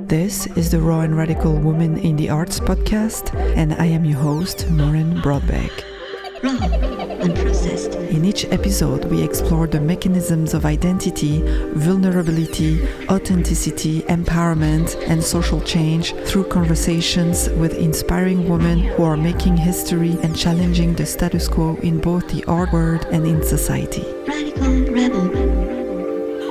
This is the Raw and Radical Woman in the Arts podcast, and I am your host, Maureen Broadbeck. Raw, unprocessed. In each episode, we explore the mechanisms of identity, vulnerability, authenticity, empowerment, and social change through conversations with inspiring women who are making history and challenging the status quo in both the art world and in society. Radical rebel.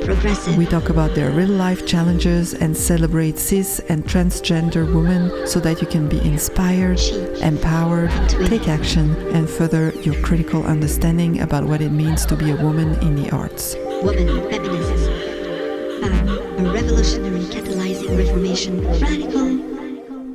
Progressive. We talk about their real-life challenges and celebrate cis and transgender women so that you can be inspired, empowered, take action, and further your critical understanding about what it means to be a woman in the arts. Woman feminism. A revolutionary catalyzing reformation. Radical.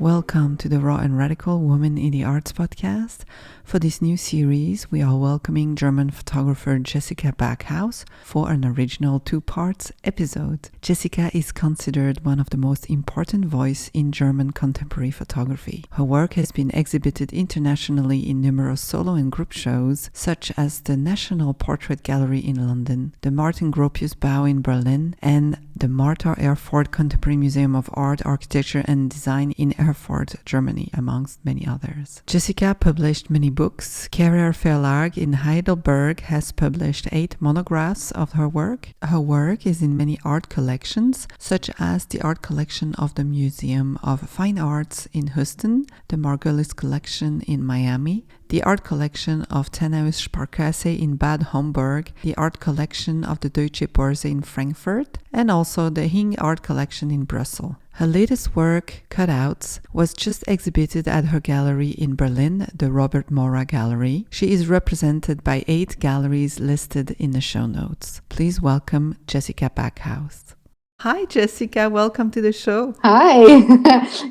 Welcome to the Raw and Radical Woman in the Arts podcast. For this new series, we are welcoming German photographer Jessica Backhaus for an original two-part episode. Jessica is considered one of the most important voices in German contemporary photography. Her work has been exhibited internationally in numerous solo and group shows, such as the National Portrait Gallery in London, the Martin Gropius Bau in Berlin, and the Martha Erfurt Contemporary Museum of Art, Architecture and Design in Erfurt, Germany, amongst many others. Jessica published many books. Carrier Verlag in Heidelberg has published 8 monographs of her work. Her work is in many art collections, such as the art collection of the Museum of Fine Arts in Houston, the Margulis collection in Miami, the art collection of Tannhaus Sparkasse in Bad Homburg, the art collection of the Deutsche Börse in Frankfurt, and also the Hing art collection in Brussels. Her latest work, Cutouts, was just exhibited at her gallery in Berlin, the Robert Mora Gallery. She is represented by 8 galleries listed in the show notes. Please welcome Jessica Backhaus. Hi, Jessica. Welcome to the show. Hi.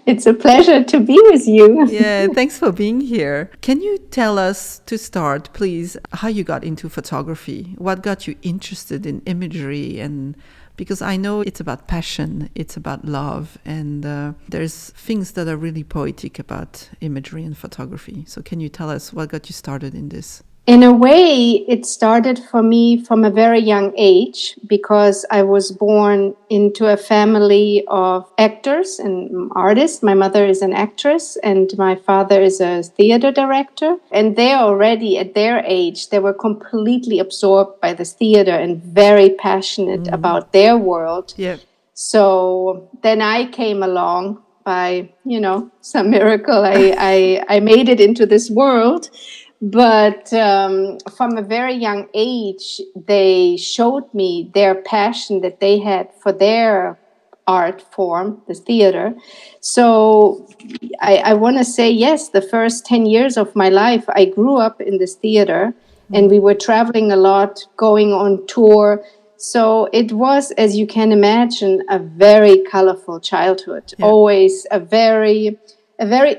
It's a pleasure to be with you. Yeah, thanks for being here. Can you tell us, to start, please, how you got into photography? What got you interested in imagery? And because I know it's about passion, it's about love, and there's things that are really poetic about imagery and photography. So can you tell us what got you started in this? In a way, it started for me from a very young age because I was born into a family of actors and artists. My mother is an actress and my father is a theater director. And they already, at their age, they were completely absorbed by the theater and very passionate about their world. Yeah. So then I came along by, some miracle. I made it into this world. But from a very young age, they showed me their passion that they had for their art form, the theater. So I want to say, yes, the first 10 years of my life, I grew up in this theater and we were traveling a lot, going on tour. So it was, as you can imagine, a very colorful childhood, always a very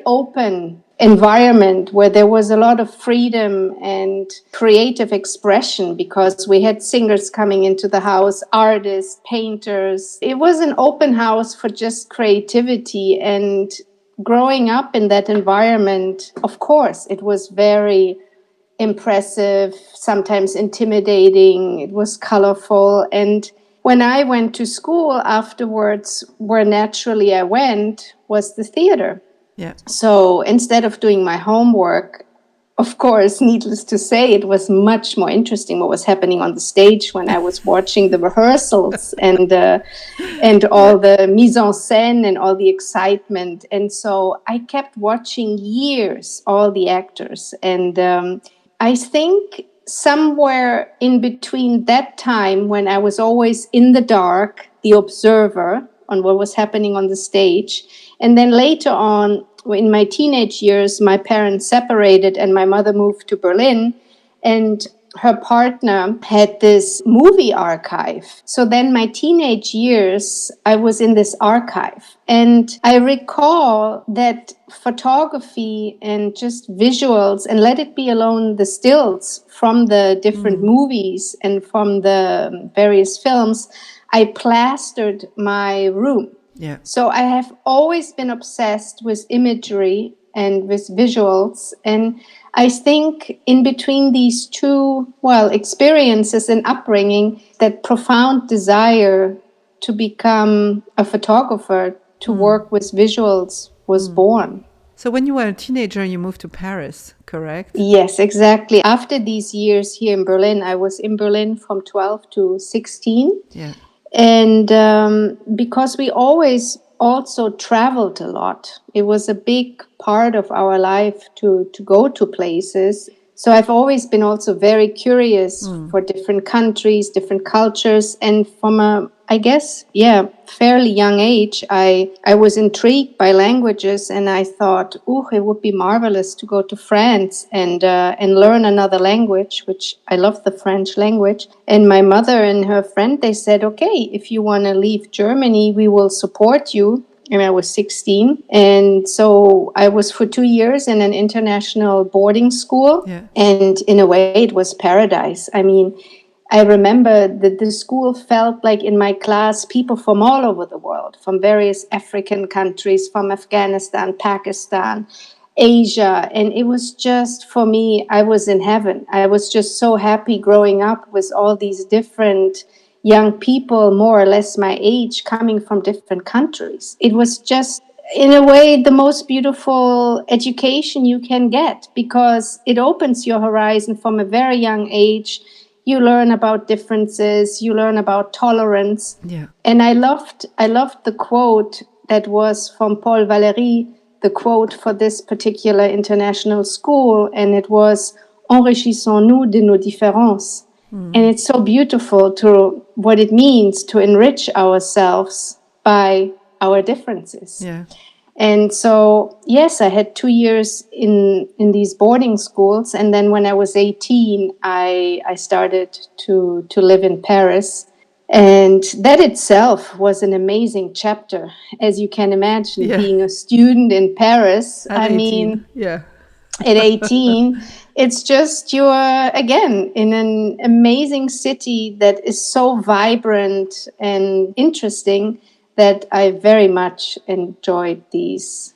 open environment where there was a lot of freedom and creative expression because we had singers coming into the house, artists, painters. It was an open house for just creativity, and growing up in that environment, of course, it was very impressive, sometimes intimidating. It was colorful. And when I went to school afterwards, where naturally I went was the theater. Yeah. So instead of doing my homework, of course, needless to say, it was much more interesting what was happening on the stage when I was watching the rehearsals and all the mise en scène and all the excitement. And so I kept watching years, all the actors. And I think somewhere in between that time when I was always in the dark, the observer on what was happening on the stage, and then later on, in my teenage years, my parents separated and my mother moved to Berlin, and her partner had this movie archive. So then my teenage years, I was in this archive. And I recall that photography and just visuals, and let it be alone the stills from the different movies and from the various films, I plastered my room. Yeah. So I have always been obsessed with imagery and with visuals. And I think in between these two, experiences and upbringing, that profound desire to become a photographer to work with visuals was born. So when you were a teenager, you moved to Paris, correct? Yes, exactly. After these years here in Berlin, I was in Berlin from 12 to 16. Yeah. And because we always also traveled a lot, it was a big part of our life to go to places. So I've always been also very curious for different countries, different cultures. And from I guess, fairly young age, I was intrigued by languages, and I thought, it would be marvelous to go to France and learn another language, which I love the French language. And my mother and her friend, they said, okay, if you want to leave Germany, we will support you. And I was 16. And so I was for 2 years in an international boarding school. Yeah. And in a way, it was paradise. I mean, I remember that the school felt like in my class, people from all over the world, from various African countries, from Afghanistan, Pakistan, Asia. And it was just, for me, I was in heaven. I was just so happy growing up with all these different young people, more or less my age, coming from different countries. It was just, in a way, the most beautiful education you can get, because it opens your horizon from a very young age. You learn about differences, you learn about tolerance. Yeah. And I loved the quote that was from Paul Valéry, the quote for this particular international school, and it was "Enrichissons-nous de nos différences." And it's so beautiful to what it means to enrich ourselves by our differences. Yeah. And so, yes, I had 2 years in these boarding schools. And then when I was 18, I started to live in Paris. And that itself was an amazing chapter. As you can imagine, being a student in Paris, At 18. Yeah. At 18, it's just you're, again, in an amazing city that is so vibrant and interesting that I very much enjoyed these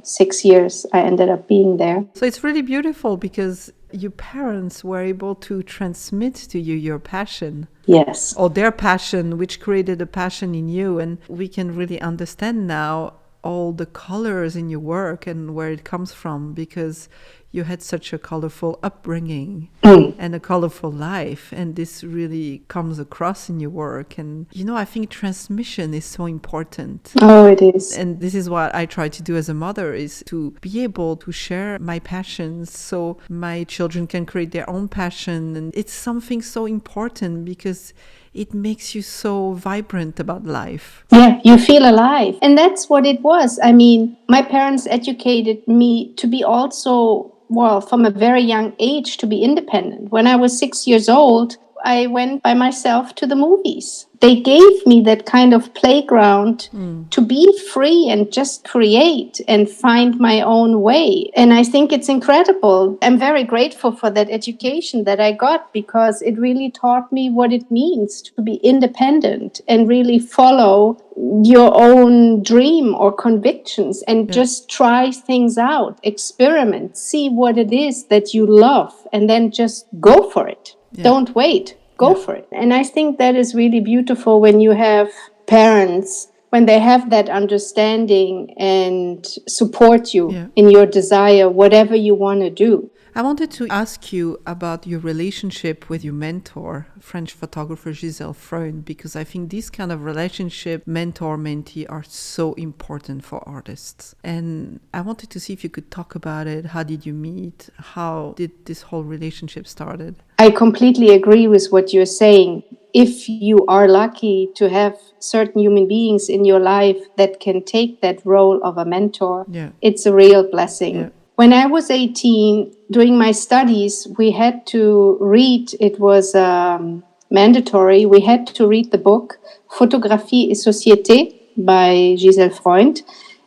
6 years I ended up being there. So it's really beautiful because your parents were able to transmit to you your passion. Yes. Or their passion, which created a passion in you. And we can really understand now all the colors in your work and where it comes from, because you had such a colorful upbringing and a colorful life, and this really comes across in your work. And I think transmission is so important. Oh, it is. And this is what I try to do as a mother, is to be able to share my passions so my children can create their own passion. And it's something so important because it makes you so vibrant about life. Yeah, you feel alive. And that's what it was. I mean, my parents educated me to be also, from a very young age, to be independent. When I was 6 years old, I went by myself to the movies. They gave me that kind of playground to be free and just create and find my own way. And I think it's incredible. I'm very grateful for that education that I got, because it really taught me what it means to be independent and really follow your own dream or convictions and just try things out, experiment, see what it is that you love, and then just go for it. Yeah. Don't wait. Go for it. And I think that is really beautiful when you have parents, when they have that understanding and support you in your desire, whatever you want to do. I wanted to ask you about your relationship with your mentor, French photographer Gisèle Freund, because I think this kind of relationship, mentor-mentee, are so important for artists. And I wanted to see if you could talk about it. How did you meet? How did this whole relationship started? I completely agree with what you're saying. If you are lucky to have certain human beings in your life that can take that role of a mentor, it's a real blessing. Yeah. When I was 18, during my studies, we had to read, it was mandatory, we had to read the book Photographie et Société by Gisèle Freund.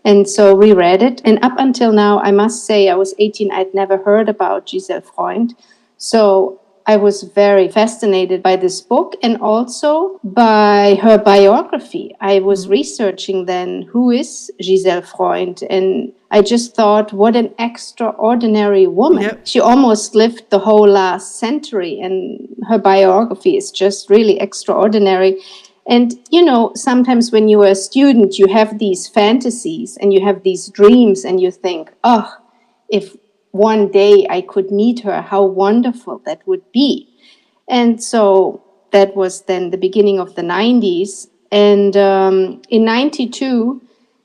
And so we read it. And up until now, I must say, I was 18, I'd never heard about Gisèle Freund. So I was very fascinated by this book and also by her biography. I was researching then, who is Gisèle Freund? And I just thought, what an extraordinary woman. Yep. She almost lived the whole last century, and her biography is just really extraordinary. And, sometimes when you are a student, you have these fantasies and you have these dreams and you think, oh, if one day I could meet her, how wonderful that would be. And so that was then the beginning of the 90s. And in 92,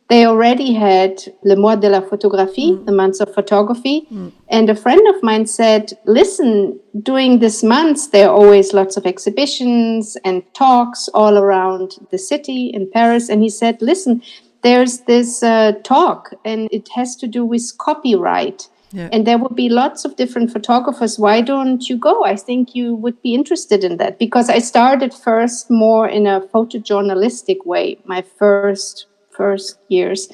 they already had Le Mois de la Photographie, the months of photography. And a friend of mine said, listen, during this month, there are always lots of exhibitions and talks all around the city in Paris. And he said, listen, there's this talk and it has to do with copyright. Yeah. And there will be lots of different photographers. Why don't you go? I think you would be interested in that. Because I started first more in a photojournalistic way, my first years.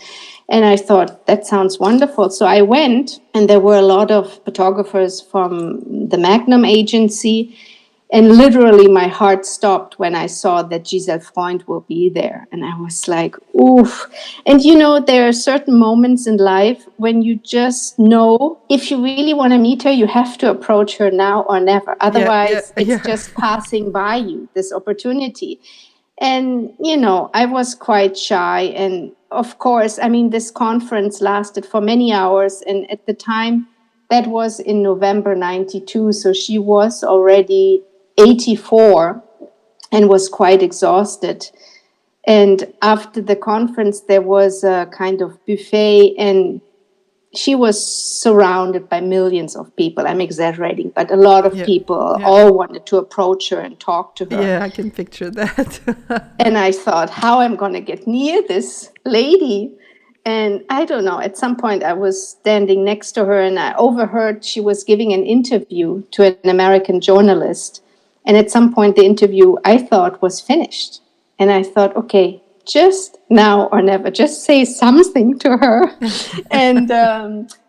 And I thought, that sounds wonderful. So I went, and there were a lot of photographers from the Magnum agency. And literally my heart stopped when I saw that Gisèle Freund will be there. And I was like, oof. And there are certain moments in life when you just know if you really want to meet her, you have to approach her now or never. Otherwise, it's just passing by you, this opportunity. And, I was quite shy. And of course, this conference lasted for many hours. And at the time, that was in November 92. So she was already 84 and was quite exhausted. And after the conference, there was a kind of buffet, and she was surrounded by millions of people. I'm exaggerating, but a lot of people all wanted to approach her and talk to her. Yeah, I can picture that. And I thought, how am I going to get near this lady? And I don't know, at some point I was standing next to her and I overheard she was giving an interview to an American journalist. And at some point the interview, I thought, was finished. And I thought, okay, just now or never, just say something to her. And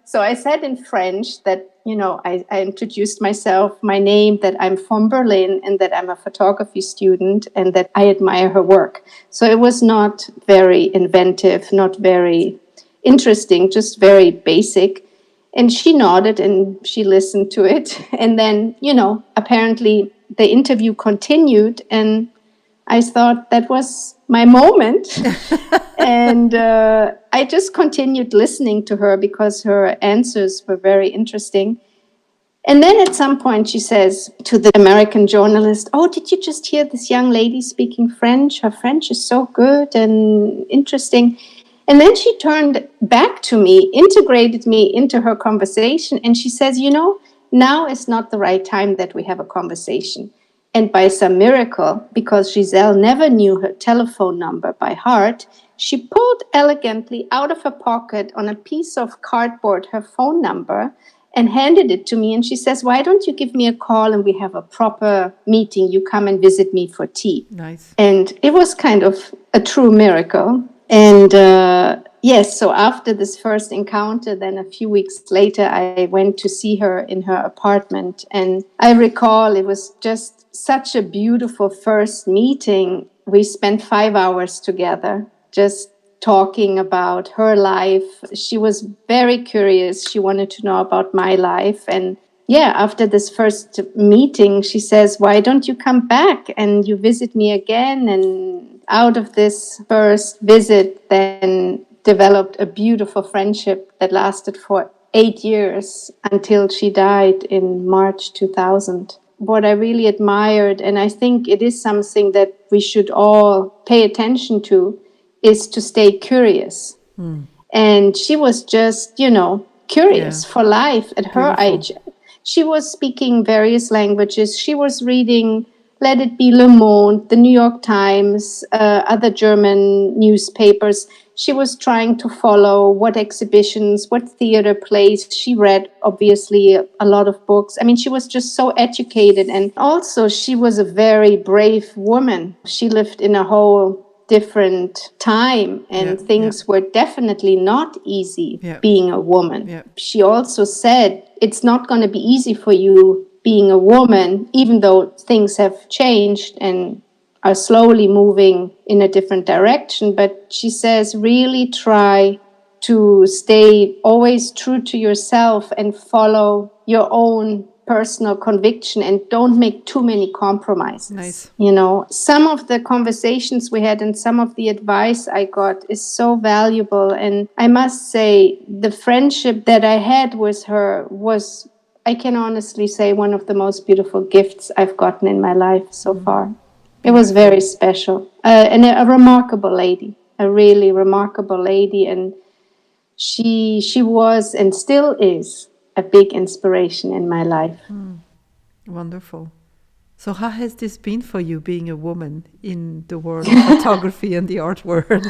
so I said in French that, I introduced myself, my name, that I'm from Berlin and that I'm a photography student and that I admire her work. So it was not very inventive, not very interesting, just very basic. And she nodded and she listened to it. And then, apparently the interview continued, and I thought that was my moment. And I just continued listening to her because her answers were very interesting. And then at some point she says to the American journalist, oh, did you just hear this young lady speaking French? Her French is so good and interesting. And then she turned back to me, integrated me into her conversation. And she says, now is not the right time that we have a conversation. And by some miracle, because Gisèle never knew her telephone number by heart, she pulled elegantly out of her pocket on a piece of cardboard her phone number and handed it to me. And she says, why don't you give me a call and we have a proper meeting? You come and visit me for tea. Nice. And it was kind of a true miracle. And yes, so after this first encounter, then a few weeks later, I went to see her in her apartment. And I recall it was just such a beautiful first meeting. We spent 5 hours together, just talking about her life. She was very curious. She wanted to know about my life. And yeah, after this first meeting, she says, why don't you come back and you visit me again? And out of this first visit, then developed a beautiful friendship that lasted for 8 years until she died in March 2000. What I really admired, and I think it is something that we should all pay attention to, is to stay curious. And she was just, curious for life at her age. She was speaking various languages. She was reading, let it be Le Monde, the New York Times, other German newspapers. She was trying to follow what exhibitions, what theater plays. She read, obviously, a lot of books. I mean, she was just so educated. And also, she was a very brave woman. She lived in a whole different time, and things were definitely not easy being a woman. She also said, it's not going to be easy for you being a woman, even though things have changed and are slowly moving in a different direction. But she says, really try to stay always true to yourself and follow your own personal conviction and don't make too many compromises. Nice. You know, some of the conversations we had and some of the advice I got is so valuable. And I must say, the friendship that I had with her was, I can honestly say, one of the most beautiful gifts I've gotten in my life so far. It was very special. And a remarkable lady, a really remarkable lady. And she was and still is a big inspiration in my life. Wonderful. So how has this been for you, being a woman in the world of photography and the art world?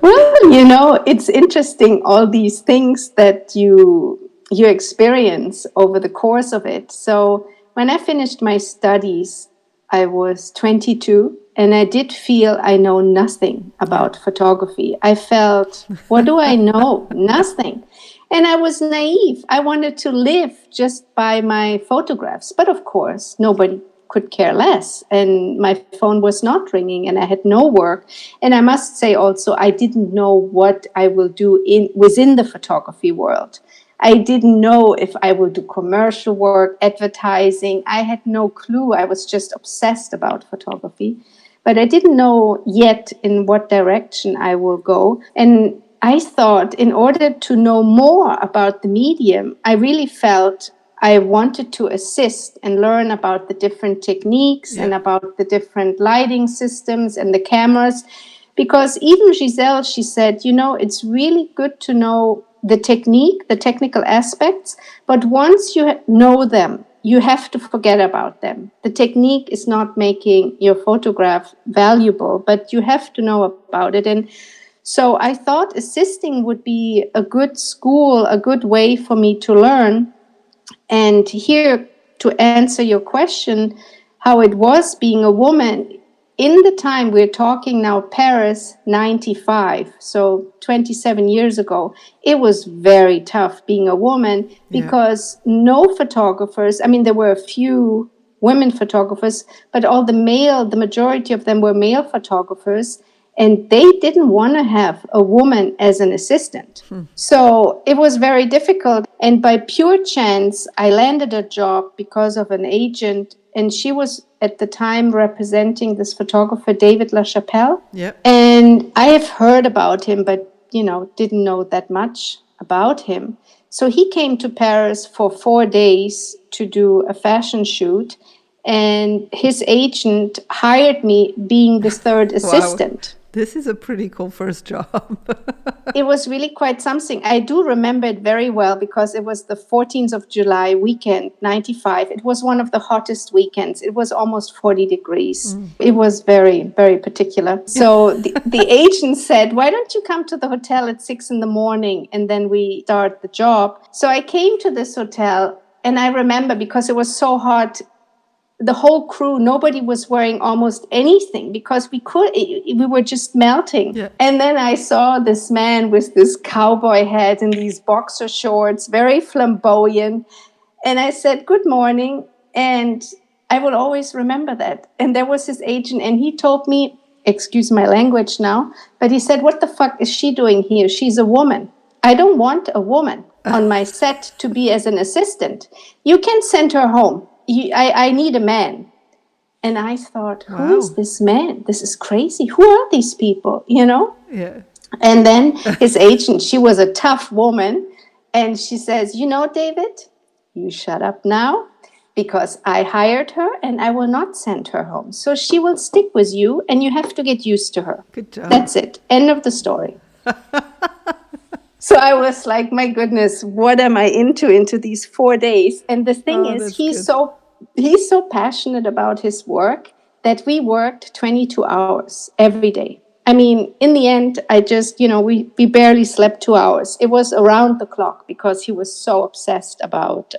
Well, you know, it's interesting, all these things that you experience over the course of it. So when I finished my studies, I was 22 and I did feel I know nothing about photography. I felt, what do I know? Nothing. And I was naive. I wanted to live just by my photographs. But of course, nobody could care less. And my phone was not ringing and I had no work. And I must say also, I didn't know what I will do within the photography world. I didn't know if I will do commercial work, advertising. I had no clue. I was just obsessed about photography. But I didn't know yet in what direction I will go. And I thought, in order to know more about the medium, I really felt I wanted to assist and learn about the different techniques and about the different lighting systems and the cameras. Because even Gisèle, she said, you know, it's really good to know the technique, the technical aspects, but once you know them, you have to forget about them. The technique is not making your photograph valuable, but you have to know about it. And so I thought assisting would be a good school, a good way for me to learn. And here, to answer your question, how it was being a woman, in the time we're talking now, Paris, 95, so 27 years ago, it was very tough being a woman because no photographers, I mean, there were a few women photographers, but the majority of them were male photographers, and they didn't want to have a woman as an assistant. So it was very difficult. And by pure chance, I landed a job because of an agent, and she was at the time representing this photographer, David LaChapelle. And I have heard about him, but, you know, didn't know that much about him. So he came to Paris for 4 days to do a fashion shoot. And his agent hired me being the third assistant. This is a pretty cool first job. It was really quite something. I do remember it very well because it was the 14th of July weekend, 95. It was one of the hottest weekends. It was almost 40 degrees. It was very, very particular. So the agent said, why don't you come to the hotel at 6 in the morning and then we start the job. So I came to this hotel and I remember because it was so hot, the whole crew, nobody was wearing almost anything because we were just melting. And then I saw this man with this cowboy hat and these boxer shorts, very flamboyant. And I said, good morning. And I will always remember that. And there was his agent and he told me, excuse my language now, but he said, what the fuck is she doing here? She's a woman. I don't want a woman on my set to be as an assistant. You can send her home. I need a man. And I thought, who is this man? This is crazy. Who are these people, you know? And then his agent, she was a tough woman. And she says, you know, David, you shut up now because I hired her and I will not send her home. So she will stick with you and you have to get used to her. Good job. That's it. End of the story. So I was like, my goodness, what am I into these 4 days? And the thing is, he's so passionate about his work that we worked 22 hours every day. I mean, in the end, I just, we barely slept 2 hours. It was around the clock because he was so obsessed about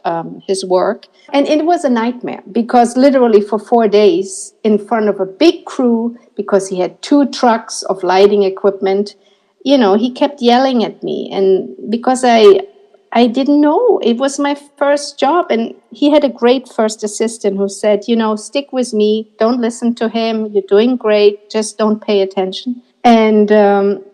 his work. And it was a nightmare because literally for 4 days in front of a big crew, because he had 2 trucks of lighting equipment, he kept yelling at me. And because I didn't know, it was my first job. And he had a great first assistant who said, stick with me. Don't listen to him. You're doing great. Just don't pay attention. And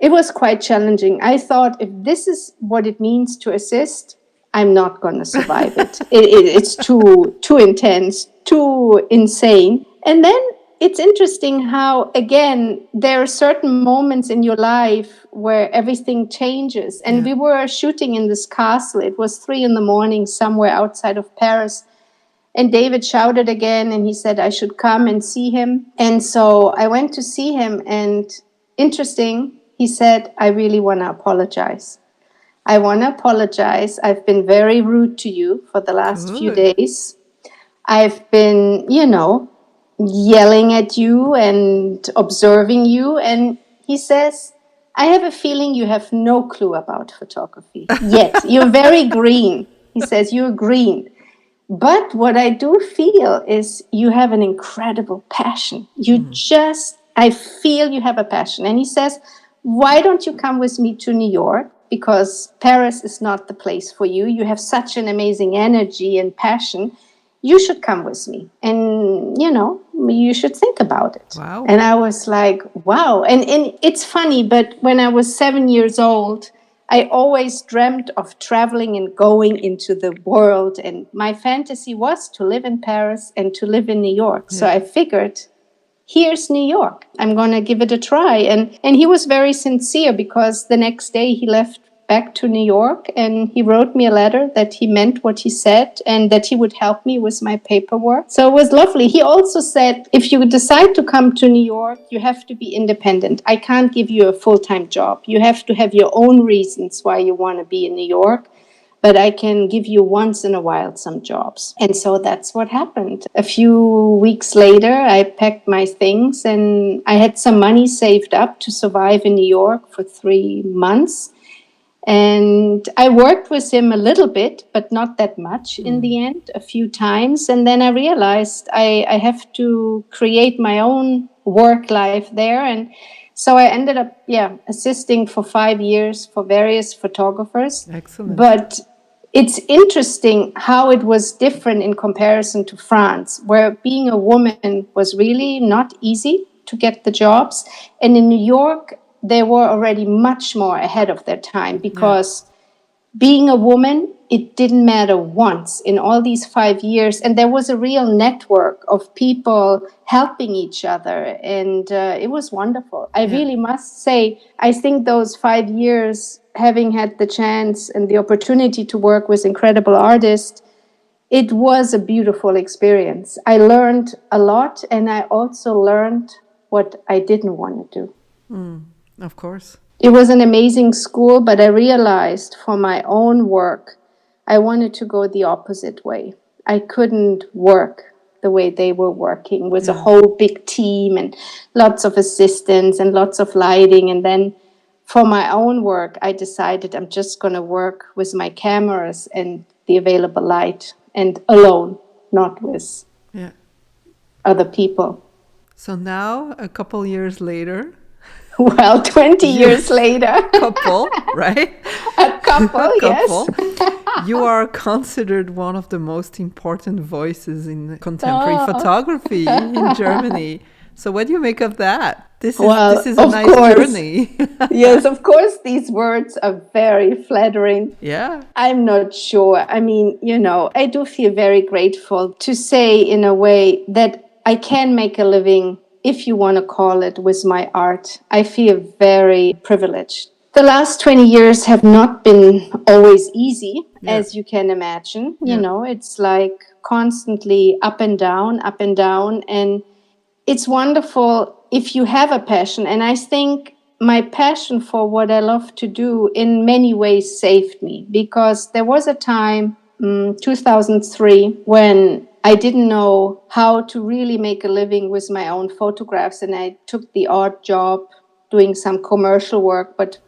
it was quite challenging. I thought, if this is what it means to assist, I'm not going to survive it. It's too intense, too insane. And then it's interesting how, again, there are certain moments in your life where everything changes. And we were shooting in this castle. It was 3 a.m. somewhere outside of Paris. And David shouted again, and he said I should come and see him. And so I went to see him, and interesting, he said, I really want to apologize. I want to apologize. I've been very rude to you for the last few days. I've been, yelling at you and observing you. And he says, I have a feeling you have no clue about photography yet. You're very green. He says, you're green. But what I do feel is you have an incredible passion. I feel you have a passion. And he says, why don't you come with me to New York? Because Paris is not the place for you. You have such an amazing energy and passion. You should come with me. And, you should think about it. Wow. And I was like, wow. And it's funny, but when I was 7 years old, I always dreamt of traveling and going into the world. And my fantasy was to live in Paris and to live in New York. So I figured, here's New York. I'm going to give it a try. And he was very sincere, because the next day he left back to New York and he wrote me a letter that he meant what he said and that he would help me with my paperwork. So it was lovely. He also said, if you decide to come to New York, you have to be independent. I can't give you a full-time job. You have to have your own reasons why you want to be in New York. But I can give you once in a while some jobs. And so that's what happened. A few weeks later, I packed my things and I had some money saved up to survive in New York for 3 months. And I worked with him a little bit, but not that much in the end, a few times. And then I realized I have to create my own work life there. And so I ended up, assisting for 5 years for various photographers. Excellent. But it's interesting how it was different in comparison to France, where being a woman was really not easy to get the jobs. And in New York, they were already much more ahead of their time, because being a woman, it didn't matter once in all these 5 years. And there was a real network of people helping each other. And it was wonderful. I really must say, I think those 5 years, having had the chance and the opportunity to work with incredible artists, it was a beautiful experience. I learned a lot, and I also learned what I didn't want to do. Of course. It was an amazing school, but I realized for my own work, I wanted to go the opposite way. I couldn't work the way they were working, with a whole big team and lots of assistants and lots of lighting. And then for my own work, I decided I'm just going to work with my cameras and the available light, and alone, not with other people. So now, a couple years later... Well, 20 years later. Couple, right? A couple, yes. You are considered one of the most important voices in contemporary photography in Germany. So what do you make of that? This is a nice journey. Yes, of course, these words are very flattering. Yeah. I'm not sure. I mean, I do feel very grateful to say in a way that I can make a living, if you want to call it, with my art. I feel very privileged. The last 20 years have not been always easy, as you can imagine. It's like constantly up and down. And it's wonderful if you have a passion. And I think my passion for what I love to do in many ways saved me, because there was a time, 2003, when I didn't know how to really make a living with my own photographs. And I took the odd job doing some commercial work, but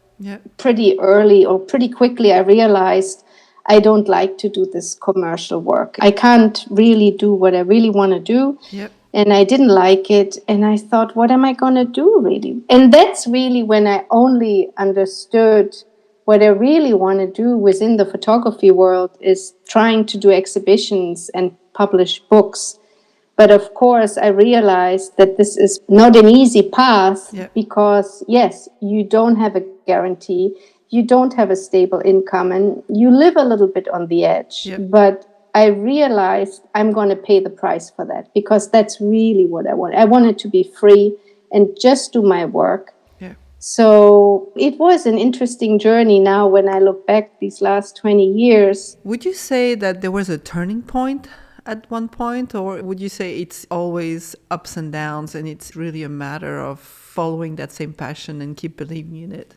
pretty early or pretty quickly I realized I don't like to do this commercial work. I can't really do what I really want to do. And I didn't like it. And I thought, what am I going to do really? And that's really when I only understood what I really want to do within the photography world is trying to do exhibitions and publish books. But of course, I realized that this is not an easy path because, yes, you don't have a guarantee. you don't have a stable income and you live a little bit on the edge. Yeah. But I realized I'm going to pay the price for that, because that's really what I want. I wanted to be free and just do my work. Yeah. So it was an interesting journey now when I look back these last 20 years. Would you say that there was a turning point at one point, or would you say it's always ups and downs and it's really a matter of following that same passion and keep believing in it?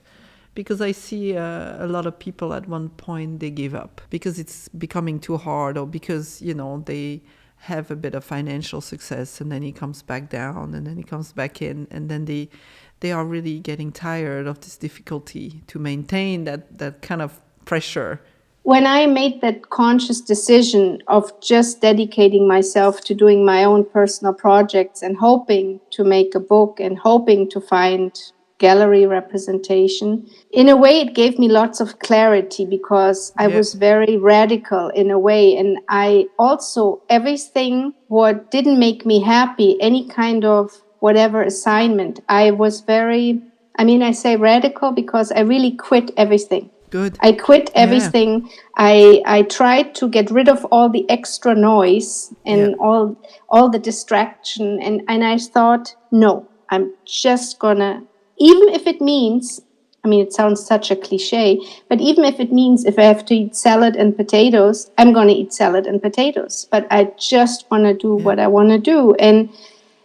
Because I see a lot of people at one point, they give up because it's becoming too hard, or because, you know, they have a bit of financial success and then he comes back down and then he comes back in, and then they are really getting tired of this difficulty to maintain that kind of pressure. When I made that conscious decision of just dedicating myself to doing my own personal projects and hoping to make a book and hoping to find gallery representation, in a way it gave me lots of clarity, because I was very radical in a way. And I also, everything what didn't make me happy, any kind of whatever assignment, I was very, I say radical because I really quit everything. Good. I quit everything. I tried to get rid of all the extra noise and all the distraction. And I thought, no, I'm just gonna, even if it means, it sounds such a cliche, but even if it means if I have to eat salad and potatoes, I'm going to eat salad and potatoes. But I just want to do what I want to do. And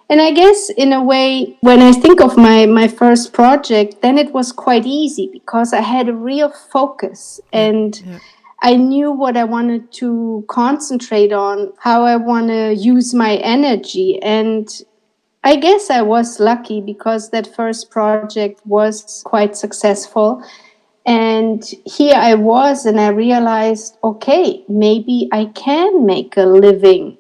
I guess in a way, when I think of my first project, then it was quite easy because I had a real focus and I knew what I wanted to concentrate on, how I want to use my energy. And I guess I was lucky because that first project was quite successful. And here I was, and I realized, okay, maybe I can make a living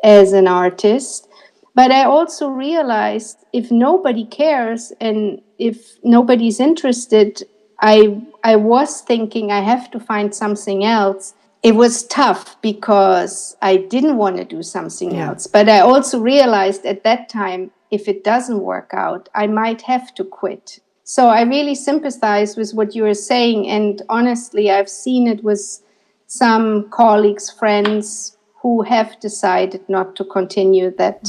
as an artist. But I also realized if nobody cares and if nobody's interested, I was thinking I have to find something else. It was tough because I didn't want to do something else. But I also realized at that time, if it doesn't work out, I might have to quit. So I really sympathize with what you were saying. And honestly, I've seen it with some colleagues, friends who have decided not to continue that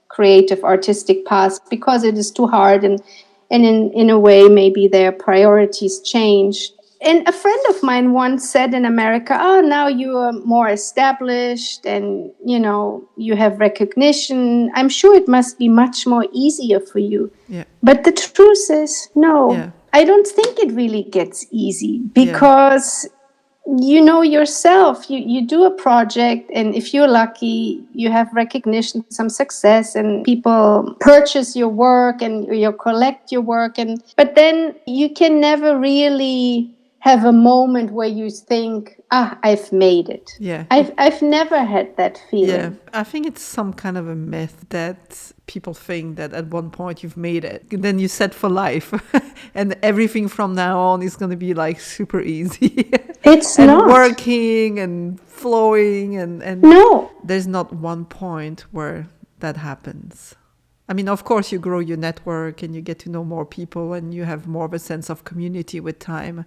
creative artistic path because it is too hard. And in a way, maybe their priorities changed. And a friend of mine once said in America, oh, now you are more established and, you have recognition. I'm sure it must be much more easier for you. Yeah. But the truth is, no, I don't think it really gets easy because you know yourself, you do a project, and if you're lucky, you have recognition, some success, and people purchase your work and you collect your work. But then you can never really have a moment where you think, I've made it. Yeah. I've never had that feeling. Yeah, I think it's some kind of a myth that people think that at one point you've made it, and then you set for life, and everything from now on is going to be like super easy. It's and not working and flowing, and no, there's not one point where that happens. Of course, you grow your network and you get to know more people, and you have more of a sense of community with time.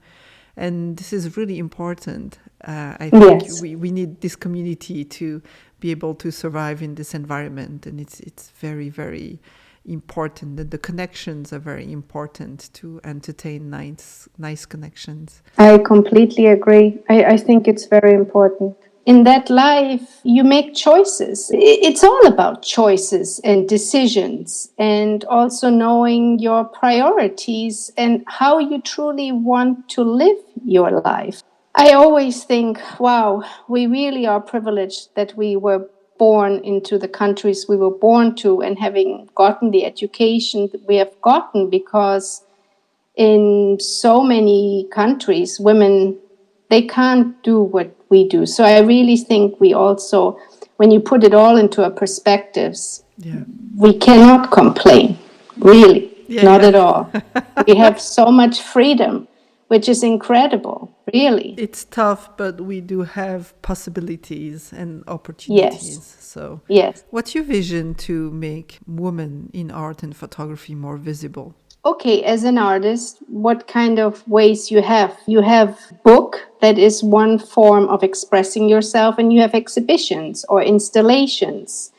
And this is really important. I think we need this community to be able to survive in this environment. And it's very, very important that the connections are very important to entertain nice connections. I completely agree. I think it's very important. In that life, you make choices. It's all about choices and decisions, and also knowing your priorities and how you truly want to live your life. I always think, wow, we really are privileged that we were born into the countries we were born to and having gotten the education that we have gotten, because in so many countries, women, they can't do what we do. So I really think we also, when you put it all into a perspectives, we cannot complain, really, not at all. We have so much freedom, which is incredible, really. It's tough, but we do have possibilities and opportunities. Yes. So yes. What's your vision to make women in art and photography more visible? okay, as an artist, what kind of ways you have? You have book, that is one form of expressing yourself, and you have exhibitions or installations.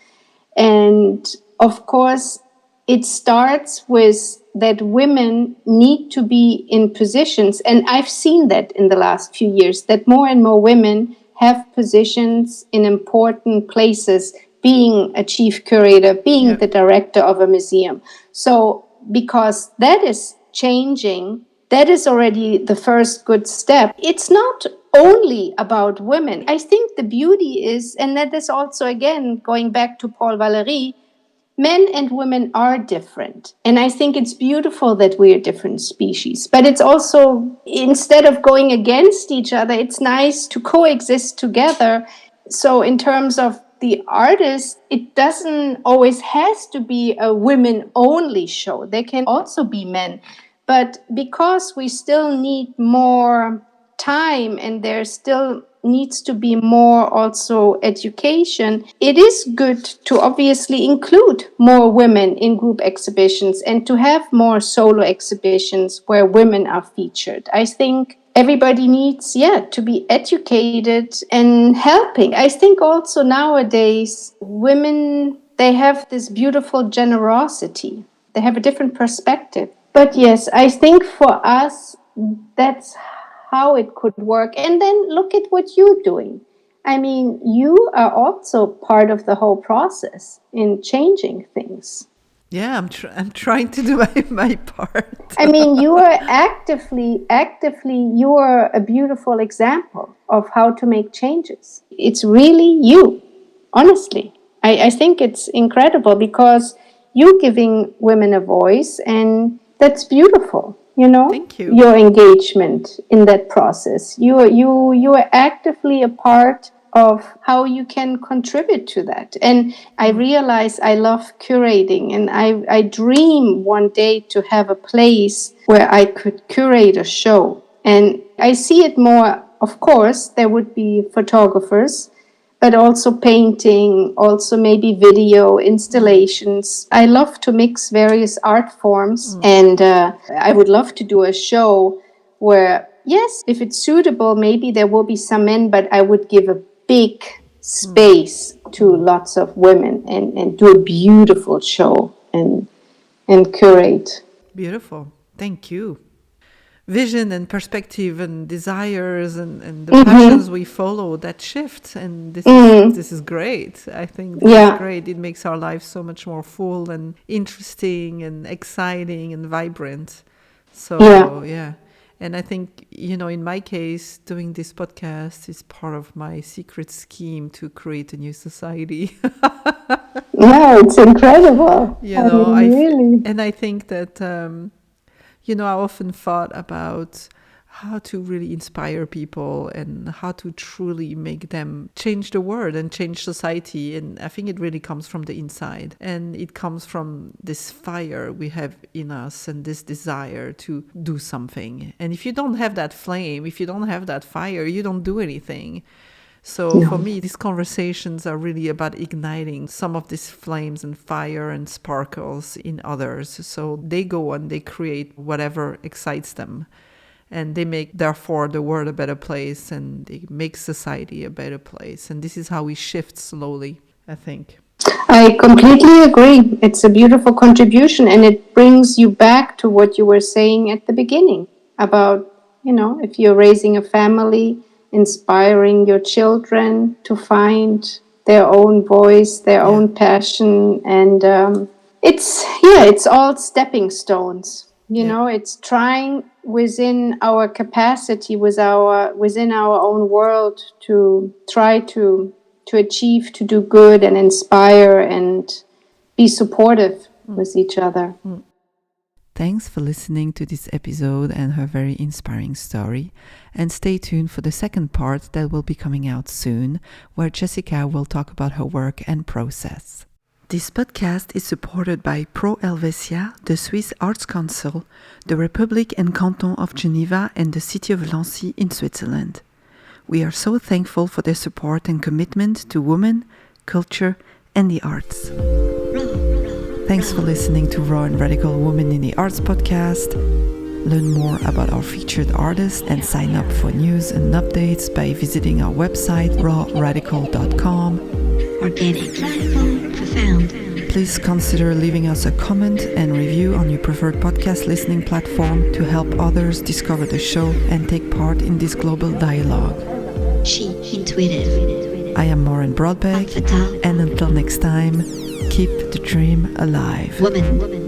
And of course, it starts with that women need to be in positions. And I've seen that in the last few years, that more and more women have positions in important places, being a chief curator, being the director of a museum. So because that is changing, that is already the first good step. It's not only about women. I think the beauty is, and that is also, again, going back to Paul Valéry, men and women are different. And I think it's beautiful that we are different species. But it's also, instead of going against each other, it's nice to coexist together. So in terms of the artist, it doesn't always has to be a women-only show. There can also be men. But because we still need more time and there still needs to be more also education, it is good to obviously include more women in group exhibitions and to have more solo exhibitions where women are featured. I think everybody needs, to be educated and helping. I think also nowadays women, they have this beautiful generosity. They have a different perspective. But yes, I think for us, that's how it could work. And then look at what you're doing. I mean, you are also part of the whole process in changing things. Yeah, I'm trying to do my part. I mean, you are actively, you are a beautiful example of how to make changes. It's really you, honestly. I think it's incredible because you're giving women a voice, and that's beautiful. You know, Thank you. Your engagement in that process. You are actively a part of how you can contribute to that. And I realize I love curating, and I dream one day to have a place where I could curate a show. And I see it more, of course, there would be photographers, but also painting, also maybe video installations. I love to mix various art forms, and I would love to do a show where, yes, if it's suitable, maybe there will be some men, but I would give a big space to lots of women and do a beautiful show and curate. Beautiful. Thank you. Vision and perspective and desires and the passions we follow that shift, and this is great. I think this is great. It makes our lives so much more full and interesting and exciting and vibrant. So and I think, in my case, doing this podcast is part of my secret scheme to create a new society. Yeah, it's incredible. I think that I often thought about how to really inspire people and how to truly make them change the world and change society. And I think it really comes from the inside. And it comes from this fire we have in us and this desire to do something. And if you don't have that flame, if you don't have that fire, you don't do anything. So for me, these conversations are really about igniting some of these flames and fire and sparkles in others. So they go and they create whatever excites them. And they make, therefore, the world a better place, and they make society a better place. And this is how we shift slowly, I think. I completely agree. It's a beautiful contribution, and it brings you back to what you were saying at the beginning about, if you're raising a family, inspiring your children to find their own voice, their own passion. And it's all stepping stones. It's trying within our capacity, within our own world, to try to achieve, to do good and inspire and be supportive with each other. Thanks for listening to this episode and her very inspiring story. And stay tuned for the second part that will be coming out soon, where Jessica will talk about her work and process. This podcast is supported by Pro Helvetia, the Swiss Arts Council, the Republic and Canton of Geneva, and the city of Nancy in Switzerland. We are so thankful for their support and commitment to women, culture, and the arts. Thanks for listening to Raw and Radical Women in the Arts podcast. Learn more about our featured artists and sign up for news and updates by visiting our website rawradical.com. Organic, radical, profound. Please consider leaving us a comment and review on your preferred podcast listening platform to help others discover the show and take part in this global dialogue. She, intuitive. I am Maureen Broadbeck, Fatal. and until next time, keep the dream alive. Woman.